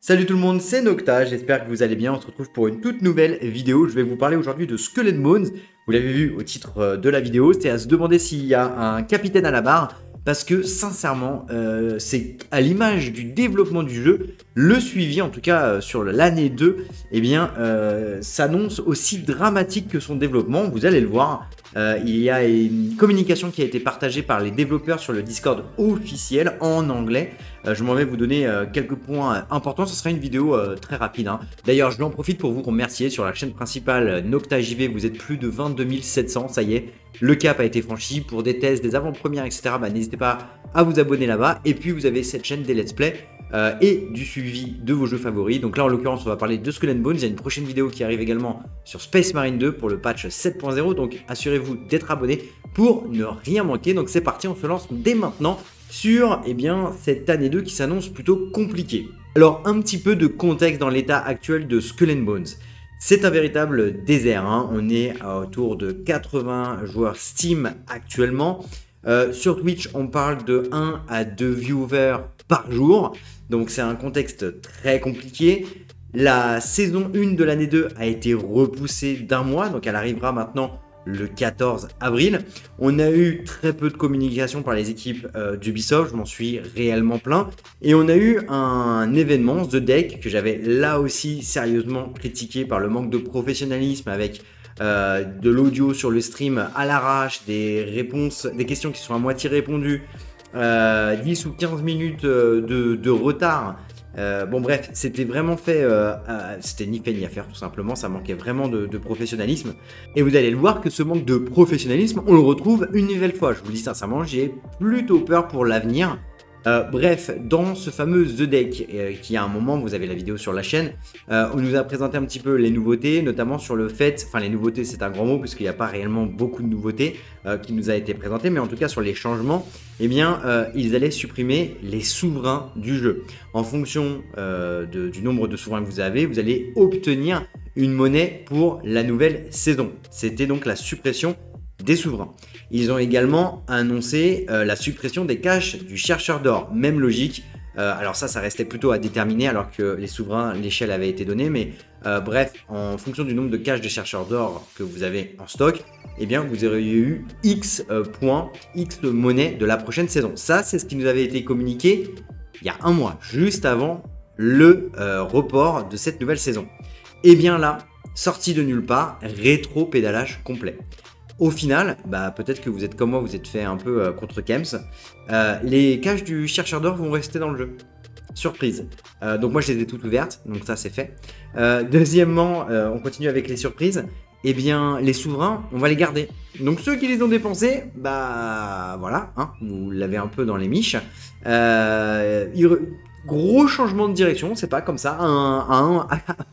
Salut tout le monde, c'est Nocta, j'espère que vous allez bien, on se retrouve pour une toute nouvelle vidéo. Je vais vous parler aujourd'hui de Skull and Bones, vous l'avez vu au titre de la vidéo, c'est à se demander s'il y a un capitaine à la barre, parce que sincèrement, c'est à l'image du développement du jeu, le suivi en tout cas sur l'année 2, eh bien s'annonce aussi dramatique que son développement, vous allez le voir. Il y a une communication qui a été partagée par les développeurs sur le Discord officiel en anglais. Je m'en vais vous donner quelques points importants. Ce sera une vidéo très rapide, hein. D'ailleurs, je l'en profite pour vous remercier sur la chaîne principale Nocta JV. Vous êtes plus de 22 700. Ça y est, le cap a été franchi. Pour des tests, des avant-premières, etc., n'hésitez pas à vous abonner là-bas. Et puis, vous avez cette chaîne des let's play et du suivi de vos jeux favoris. Donc là, en l'occurrence, on va parler de Skull and Bones. Il y a une prochaine vidéo qui arrive également sur Space Marine 2 pour le patch 7.0. Donc, assurez-vous d'être abonné pour ne rien manquer. Donc, c'est parti, on se lance dès maintenant sur cette année 2 qui s'annonce plutôt compliquée. Alors, un petit peu de contexte dans l'état actuel de Skull and Bones. C'est un véritable désert, hein. On est autour de 80 joueurs Steam actuellement. Sur Twitch, on parle de 1 à 2 viewers par jour. Donc, c'est un contexte très compliqué. La saison 1 de l'année 2 a été repoussée d'un mois. Donc, elle arrivera maintenant le 14 avril. On a eu très peu de communication par les équipes d'Ubisoft, je m'en suis réellement plaint. Et on a eu un événement, The Deck, que j'avais là aussi sérieusement critiqué par le manque de professionnalisme avec de l'audio sur le stream à l'arrache, des réponses, des questions qui sont à moitié répondues, 10 ou 15 minutes de retard. Bon bref, c'était vraiment fait, c'était ni fait ni à faire tout simplement, ça manquait vraiment de professionnalisme. Et vous allez le voir que ce manque de professionnalisme, on le retrouve une nouvelle fois. Je vous le dis sincèrement, j'ai plutôt peur pour l'avenir. Bref, dans ce fameux The Deck, qui à un moment, vous avez la vidéo sur la chaîne, on nous a présenté un petit peu les nouveautés, notamment sur le fait, enfin les nouveautés c'est un grand mot puisqu'il n'y a pas réellement beaucoup de nouveautés qui nous a été présentées, mais en tout cas sur les changements, ils allaient supprimer les souverains du jeu. En fonction du nombre de souverains que vous avez, vous allez obtenir une monnaie pour la nouvelle saison. C'était donc la suppression des souverains. Ils ont également annoncé la suppression des caches du chercheur d'or. Même logique. Alors ça restait plutôt à déterminer alors que les souverains, l'échelle avait été donnée. Mais bref, en fonction du nombre de caches de chercheurs d'or que vous avez en stock, vous auriez eu X points, X monnaie de la prochaine saison. Ça, c'est ce qui nous avait été communiqué il y a un mois, juste avant le report de cette nouvelle saison. Et bien là, sorti de nulle part, rétro-pédalage complet. Au final, peut-être que vous êtes comme moi, vous êtes fait un peu contre Kems. Les caches du chercheur d'or vont rester dans le jeu. Surprise. Donc moi, je les ai toutes ouvertes, donc ça, c'est fait. Deuxièmement, on continue avec les surprises. Les souverains, on va les garder. Donc ceux qui les ont dépensés, voilà, hein, vous l'avez un peu dans les miches. Gros changement de direction, c'est pas comme ça.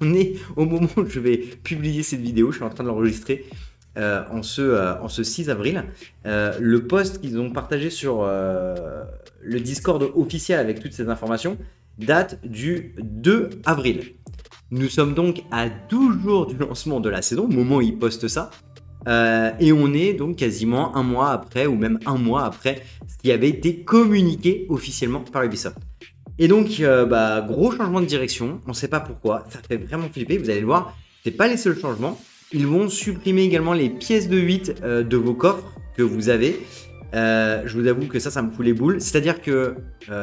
On est au moment où je vais publier cette vidéo, je suis en train de l'enregistrer. En ce 6 avril, le post qu'ils ont partagé sur le Discord officiel avec toutes ces informations date du 2 avril. Nous sommes donc à 12 jours du lancement de la saison, au moment où ils postent ça, et on est donc quasiment un mois après, ou même un mois après ce qui avait été communiqué officiellement par Ubisoft. Et donc, gros changement de direction, on ne sait pas pourquoi, ça fait vraiment flipper, vous allez le voir, c'est pas les seuls changements. Ils vont supprimer également les pièces de 8 de vos coffres que vous avez. Je vous avoue que ça me fout les boules. C'est-à-dire que,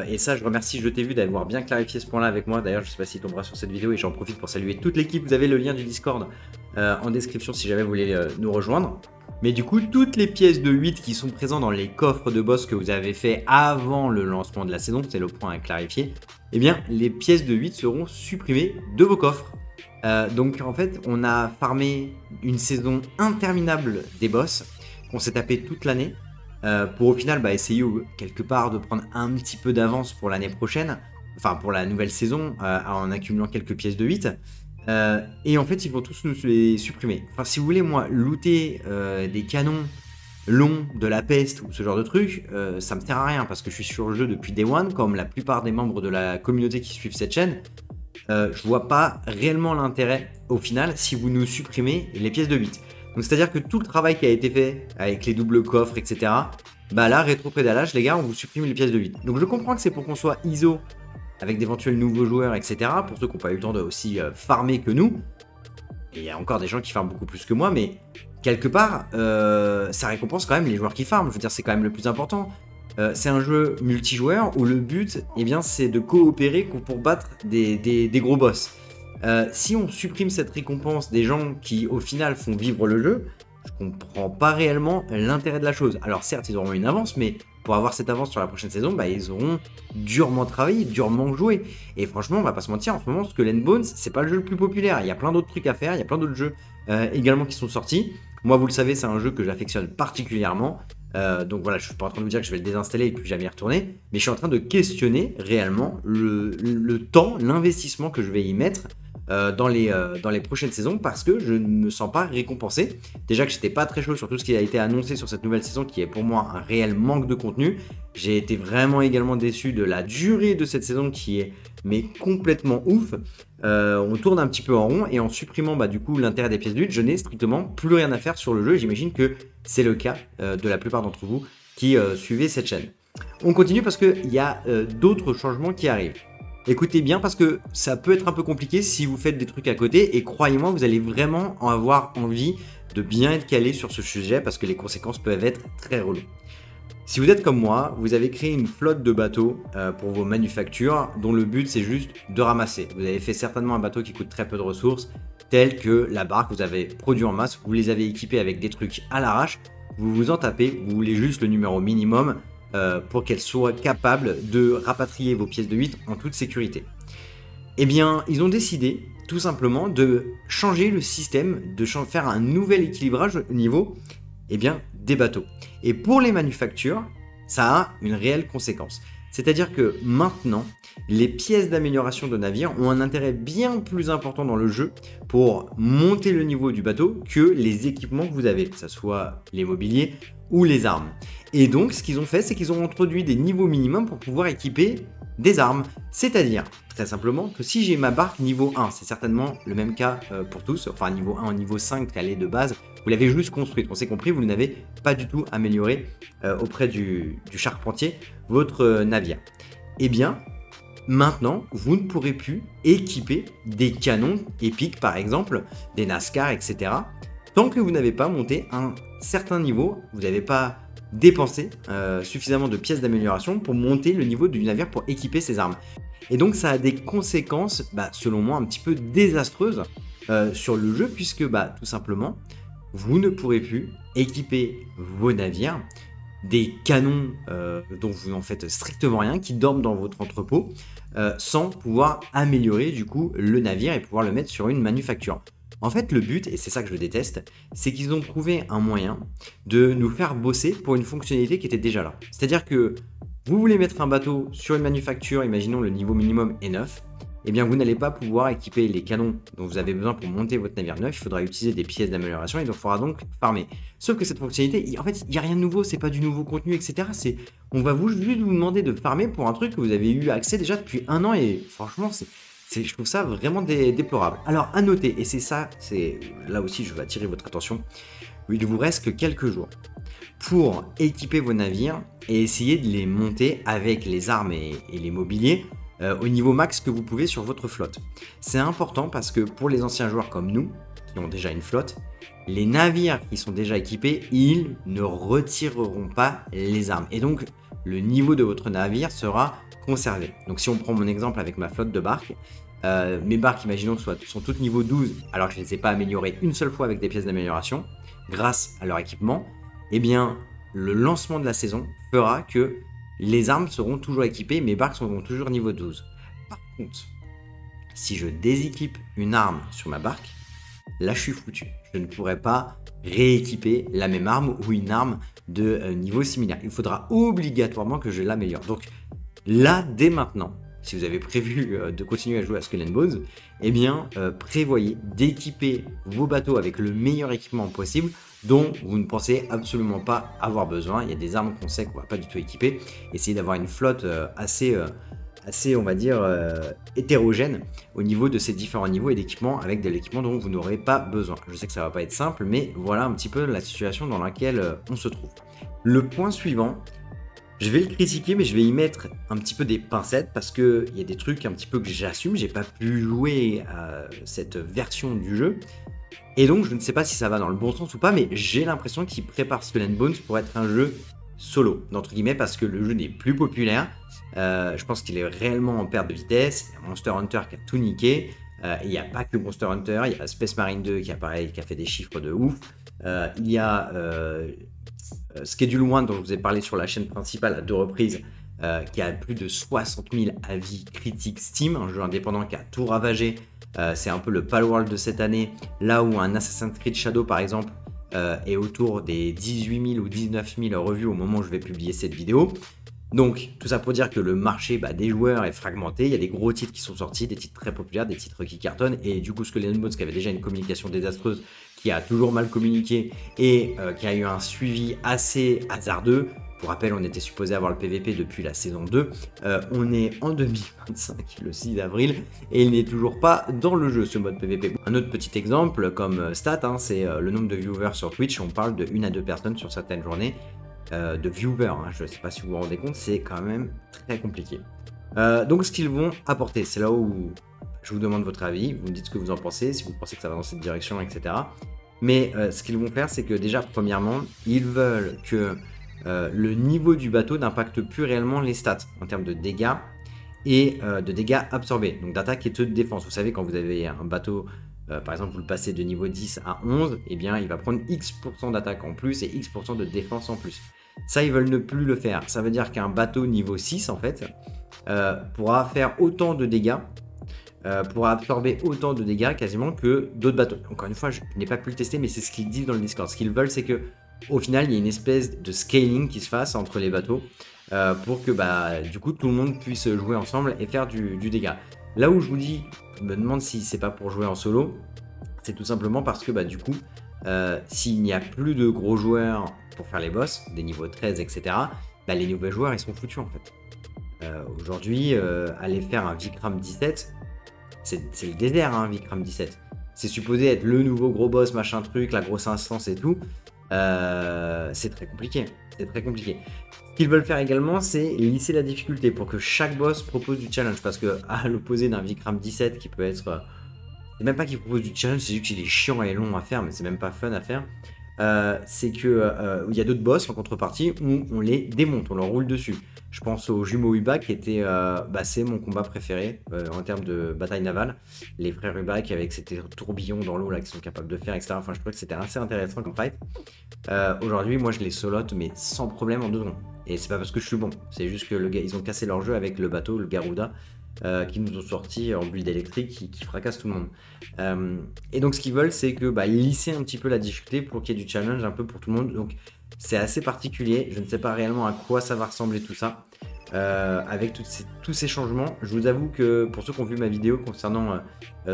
et ça je remercie Je t'ai vu d'avoir bien clarifié ce point-là avec moi. D'ailleurs, je ne sais pas s'il tombera sur cette vidéo et j'en profite pour saluer toute l'équipe. Vous avez le lien du Discord en description si jamais vous voulez nous rejoindre. Mais du coup, toutes les pièces de 8 qui sont présentes dans les coffres de boss que vous avez fait avant le lancement de la saison, c'est le point à clarifier, les pièces de 8 seront supprimées de vos coffres. Donc en fait, on a farmé une saison interminable des boss qu'on s'est tapé toute l'année pour au final essayer quelque part de prendre un petit peu d'avance pour l'année prochaine, enfin pour la nouvelle saison en accumulant quelques pièces de 8. Et en fait, ils vont tous nous les supprimer. Enfin, si vous voulez, moi, looter des canons longs, de la peste ou ce genre de truc, ça me sert à rien parce que je suis sur le jeu depuis Day One, comme la plupart des membres de la communauté qui suivent cette chaîne. Je vois pas réellement l'intérêt au final si vous nous supprimez les pièces de 8. Donc c'est à dire que tout le travail qui a été fait avec les doubles coffres, etc. Là, rétro-pédalage, les gars, on vous supprime les pièces de 8. Donc je comprends que c'est pour qu'on soit ISO avec d'éventuels nouveaux joueurs, etc. Pour ceux qui n'ont pas eu le temps de aussi farmer que nous. Et il y a encore des gens qui farment beaucoup plus que moi, mais quelque part, ça récompense quand même les joueurs qui farment. Je veux dire, c'est quand même le plus important. C'est un jeu multijoueur où le but, eh bien, c'est de coopérer pour battre des gros boss. Si on supprime cette récompense des gens qui, au final, font vivre le jeu, je comprends pas réellement l'intérêt de la chose. Alors certes, ils auront une avance, mais pour avoir cette avance sur la prochaine saison, bah, ils auront durement travaillé, durement joué. Et franchement, on va pas se mentir, en ce moment, Skull and Bones, c'est pas le jeu le plus populaire. Il y a plein d'autres trucs à faire, il y a plein d'autres jeux également qui sont sortis. Moi, vous le savez, c'est un jeu que j'affectionne particulièrement. Donc voilà, je suis pas en train de vous dire que je vais le désinstaller et puis jamais y retourner, mais je suis en train de questionner réellement le temps, l'investissement que je vais y mettre dans les prochaines saisons, parce que je ne me sens pas récompensé. Déjà que j'étais pas très chaud sur tout ce qui a été annoncé sur cette nouvelle saison, qui est pour moi un réel manque de contenu. J'ai été vraiment également déçu de la durée de cette saison qui est mais complètement ouf. On tourne un petit peu en rond, et en supprimant du coup l'intérêt des pièces de lutte, je n'ai strictement plus rien à faire sur le jeu. J'imagine que c'est le cas de la plupart d'entre vous qui suivez cette chaîne. On continue parce qu'il y a d'autres changements qui arrivent. Écoutez bien, parce que ça peut être un peu compliqué si vous faites des trucs à côté, et croyez-moi, vous allez vraiment en avoir envie de bien être calé sur ce sujet, parce que les conséquences peuvent être très reloues. Si vous êtes comme moi, vous avez créé une flotte de bateaux pour vos manufactures, dont le but c'est juste de ramasser. Vous avez fait certainement un bateau qui coûte très peu de ressources, tel que la barque, vous avez produit en masse, vous les avez équipés avec des trucs à l'arrache, vous vous en tapez, vous voulez juste le numéro minimum, pour qu'elle soit capable de rapatrier vos pièces de 8 en toute sécurité. Eh bien, ils ont décidé tout simplement de changer le système, de faire un nouvel équilibrage au niveau des bateaux. Et pour les manufactures, ça a une réelle conséquence. C'est-à-dire que maintenant, les pièces d'amélioration de navires ont un intérêt bien plus important dans le jeu pour monter le niveau du bateau que les équipements que vous avez, que ce soit les mobiliers ou les armes. Et donc, ce qu'ils ont fait, c'est qu'ils ont introduit des niveaux minimums pour pouvoir équiper des armes. C'est-à-dire, très simplement, que si j'ai ma barque niveau 1, c'est certainement le même cas pour tous, enfin niveau 1 au niveau 5 qu'elle est de base, vous l'avez juste construite, on s'est compris, vous n'avez pas du tout amélioré auprès du charpentier votre navire. Eh bien, maintenant, vous ne pourrez plus équiper des canons épiques, par exemple, des NASCAR, etc. Tant que vous n'avez pas monté un certain niveau, vous n'avez pas dépensé suffisamment de pièces d'amélioration pour monter le niveau du navire pour équiper ses armes. Et donc ça a des conséquences, selon moi, un petit peu désastreuses sur le jeu, puisque tout simplement, vous ne pourrez plus équiper vos navires des canons dont vous n'en faites strictement rien, qui dorment dans votre entrepôt, sans pouvoir améliorer du coup le navire et pouvoir le mettre sur une manufacture. En fait, le but, et c'est ça que je déteste, c'est qu'ils ont trouvé un moyen de nous faire bosser pour une fonctionnalité qui était déjà là. C'est-à-dire que vous voulez mettre un bateau sur une manufacture, imaginons le niveau minimum est 9, eh bien vous n'allez pas pouvoir équiper les canons dont vous avez besoin pour monter votre navire neuf, il faudra utiliser des pièces d'amélioration et il faudra donc farmer. Sauf que cette fonctionnalité, en fait, il n'y a rien de nouveau, c'est pas du nouveau contenu, etc. On va juste vous demander de farmer pour un truc que vous avez eu accès déjà depuis 1 an, et franchement, je trouve ça vraiment déplorable. Alors, à noter, et c'est là aussi je veux attirer votre attention, il vous reste que quelques jours pour équiper vos navires et essayer de les monter avec les armes et les mobiliers au niveau max que vous pouvez sur votre flotte. C'est important parce que pour les anciens joueurs comme nous, qui ont déjà une flotte, les navires qui sont déjà équipés, ils ne retireront pas les armes. Et donc, le niveau de votre navire sera conservé. Donc si on prend mon exemple avec ma flotte de barques, mes barques, imaginons, sont toutes niveau 12, alors que je ne les ai pas améliorées une seule fois avec des pièces d'amélioration, grâce à leur équipement, eh bien, le lancement de la saison fera que les armes seront toujours équipées, mes barques seront toujours niveau 12. Par contre, si je déséquipe une arme sur ma barque, là je suis foutu. Je ne pourrai pas rééquiper la même arme ou une arme de niveau similaire. Il faudra obligatoirement que je l'améliore. Donc là, dès maintenant, si vous avez prévu de continuer à jouer à Skull and Bones, eh bien, prévoyez d'équiper vos bateaux avec le meilleur équipement possible dont vous ne pensez absolument pas avoir besoin. Il y a des armes qu'on sait qu'on ne va pas du tout équiper. Essayez d'avoir une flotte assez, on va dire, hétérogène au niveau de ces différents niveaux et d'équipements, avec de l'équipement dont vous n'aurez pas besoin. Je sais que ça ne va pas être simple, mais voilà un petit peu la situation dans laquelle on se trouve. Le point suivant, Je vais le critiquer, mais je vais y mettre un petit peu des pincettes parce qu'il y a des trucs un petit peu que j'assume. J'ai pas pu jouer à cette version du jeu. Et donc, je ne sais pas si ça va dans le bon sens ou pas, mais j'ai l'impression qu'il prépare Skull and Bones pour être un jeu solo, entre guillemets, parce que le jeu n'est plus populaire. Je pense qu'il est réellement en perte de vitesse. Il y a Monster Hunter qui a tout niqué. Il n'y a pas que Monster Hunter, il y a Space Marine 2 qui a pareil, qui a fait des chiffres de ouf. Il y a Schedule 1 dont je vous ai parlé sur la chaîne principale à 2 reprises, qui a plus de 60 000 avis critiques Steam, un jeu indépendant qui a tout ravagé. C'est un peu le Palworld de cette année, là où un Assassin's Creed Shadow par exemple est autour des 18 000 ou 19 000 revues au moment où je vais publier cette vidéo. Donc tout ça pour dire que le marché des joueurs est fragmenté, il y a des gros titres qui sont sortis, des titres très populaires, des titres qui cartonnent, et du coup Skull and Bones qui avait déjà une communication désastreuse, qui a toujours mal communiqué et qui a eu un suivi assez hasardeux. Pour rappel, on était supposé avoir le PVP depuis la saison 2, on est en 2025, le 6 avril, et il n'est toujours pas dans le jeu ce mode PVP. Un autre petit exemple comme stat, c'est le nombre de viewers sur Twitch, on parle de 1 à 2 personnes sur certaines journées, de viewers, je ne sais pas si vous vous rendez compte, c'est quand même très compliqué. Donc ce qu'ils vont apporter, c'est là où je vous demande votre avis, vous me dites ce que vous en pensez, si vous pensez que ça va dans cette direction, etc. Mais ce qu'ils vont faire, c'est que déjà, premièrement, ils veulent que le niveau du bateau n'impacte plus réellement les stats en termes de dégâts et de dégâts absorbés, donc d'attaque et de défense. Vous savez, quand vous avez un bateau, par exemple, vous le passez de niveau 10 à 11, eh bien, il va prendre X% d'attaque en plus et X% de défense en plus. Ça, ils veulent ne plus le faire. Ça veut dire qu'un bateau niveau 6, en fait, pourra faire autant de dégâts, pourra absorber autant de dégâts quasiment que d'autres bateaux. Encore une fois, je n'ai pas pu le tester, mais c'est ce qu'ils disent dans le Discord. Ce qu'ils veulent, c'est que au final, il y a une espèce de scaling qui se fasse entre les bateaux pour que du coup tout le monde puisse jouer ensemble et faire du dégât. Là où je vous dis, je me demande si c'est pas pour jouer en solo, c'est tout simplement parce que du coup, s'il n'y a plus de gros joueurs pour faire les boss, des niveaux 13, etc., les nouveaux joueurs ils sont foutus en fait. Aujourd'hui, aller faire un Vikram 17, c'est le désert, Vikram 17. C'est supposé être le nouveau gros boss, machin truc, la grosse instance et tout. C'est très compliqué. C'est très compliqué. Ce qu'ils veulent faire également, c'est lisser la difficulté pour que chaque boss propose du challenge. Parce que, à l'opposé d'un Vikram 17 qui peut être. C'est même pas qu'il propose du challenge, c'est juste qu'il est chiant et long à faire, mais c'est même pas fun à faire. C'est que il y a d'autres boss en contrepartie où on les démonte, on leur roule dessus. Je pense aux jumeaux Uba qui étaient, c'est mon combat préféré en termes de bataille navale. Les frères Uba avec ces tourbillons dans l'eau là qui sont capables de faire, etc. Enfin, je trouvais que c'était assez intéressant comme fight. Aujourd'hui, moi je les solote mais sans problème en 2 secondes. Et c'est pas parce que je suis bon, c'est juste que ils ont cassé leur jeu avec le bateau, le Garuda. Qui nous ont sorti en build électrique qui fracasse tout le monde. Et donc ce qu'ils veulent c'est que lisser un petit peu la difficulté pour qu'il y ait du challenge un peu pour tout le monde. Donc c'est assez particulier, je ne sais pas réellement à quoi ça va ressembler tout ça. Avec tous ces changements, je vous avoue que pour ceux qui ont vu ma vidéo concernant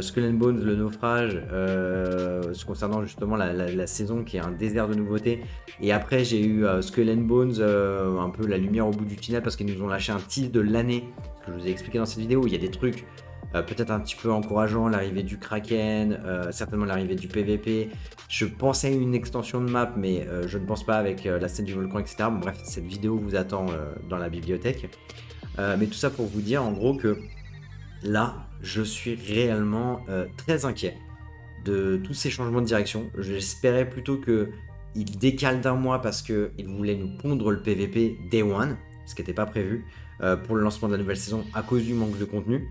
Skull and Bones, le naufrage, concernant justement la saison qui est un désert de nouveautés, et après j'ai eu Skull and Bones, un peu la lumière au bout du tunnel parce qu'ils nous ont lâché un tease de l'année, que je vous ai expliqué dans cette vidéo, où il y a des trucs peut-être un petit peu encourageants, l'arrivée du Kraken, certainement l'arrivée du PVP. Je pensais à une extension de map, mais je ne pense pas avec la scène du volcan, etc. Bon, bref, cette vidéo vous attend dans la bibliothèque. Mais tout ça pour vous dire en gros que là, je suis réellement très inquiet de tous ces changements de direction. J'espérais plutôt qu'ils décalent d'un mois parce qu'ils voulaient nous pondre le PVP Day One, ce qui n'était pas prévu pour le lancement de la nouvelle saison à cause du manque de contenu.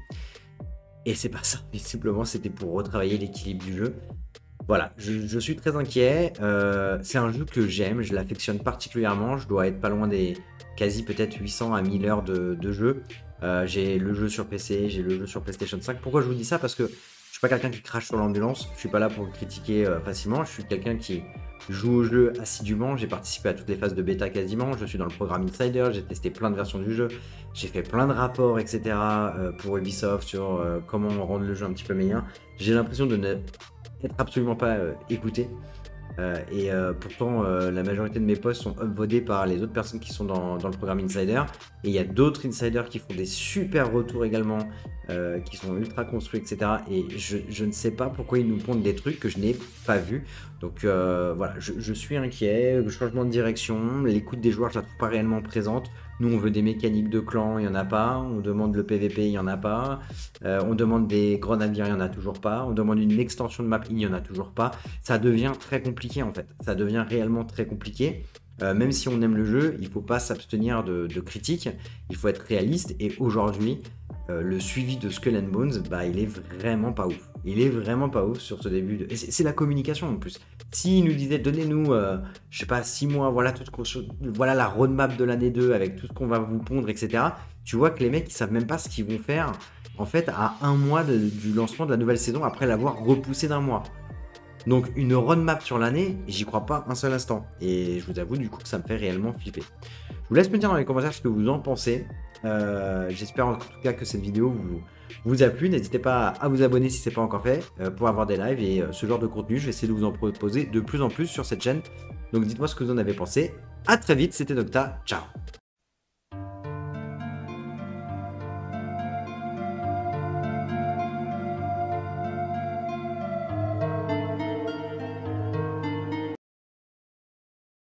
Et c'est pas ça, visiblement c'était pour retravailler l'équilibre du jeu. Voilà, je suis très inquiet. C'est un jeu que j'aime, je l'affectionne particulièrement. Je dois être pas loin des quasi peut-être 800 à 1000 heures de jeu. J'ai le jeu sur PC, j'ai le jeu sur PlayStation 5. Pourquoi je vous dis ça? Parce que je suis pas quelqu'un qui crache sur l'ambulance. Je suis pas là pour le critiquer facilement. Je suis quelqu'un qui joue au jeu assidûment. J'ai participé à toutes les phases de bêta quasiment. Je suis dans le programme Insider. J'ai testé plein de versions du jeu. J'ai fait plein de rapports, etc. Pour Ubisoft sur comment rendre le jeu un petit peu meilleur. J'ai l'impression de ne être absolument pas écouté. Pourtant, la majorité de mes posts sont upvotés par les autres personnes qui sont dans le programme Insider. Et il y a d'autres Insiders qui font des super retours également, qui sont ultra construits, etc. Et je ne sais pas pourquoi ils nous pondent des trucs que je n'ai pas vus. Donc voilà, je suis inquiet. Le changement de direction, l'écoute des joueurs, je la trouve pas réellement présente. Nous, on veut des mécaniques de clan, il n'y en a pas. On demande le PVP, il n'y en a pas. On demande des grands navires, il n'y en a toujours pas. On demande une extension de map, il n'y en a toujours pas. Ça devient très compliqué en fait. Ça devient réellement très compliqué. Même si on aime le jeu, il ne faut pas s'abstenir de critiques. Il faut être réaliste. Et aujourd'hui, le suivi de Skull and Bones, bah, il est vraiment pas ouf. Il est vraiment pas ouf sur ce début de... Et c'est la communication en plus. S'ils nous disaient, donnez-nous, je sais pas, 6 mois, voilà, voilà la roadmap de l'année 2 avec tout ce qu'on va vous pondre, etc. Tu vois que les mecs, ils savent même pas ce qu'ils vont faire, en fait, à un mois du lancement de la nouvelle saison après l'avoir repoussé d'un mois. Donc une roadmap sur l'année, j'y crois pas un seul instant. Et je vous avoue du coup que ça me fait réellement flipper. Je vous laisse me dire dans les commentaires ce que vous en pensez. J'espère en tout cas que cette vidéo vous a plu. N'hésitez pas à vous abonner si ce n'est pas encore fait pour avoir des lives et ce genre de contenu. Je vais essayer de vous en proposer de plus en plus sur cette chaîne. Donc dites-moi ce que vous en avez pensé. A très vite, c'était Nocta. Ciao.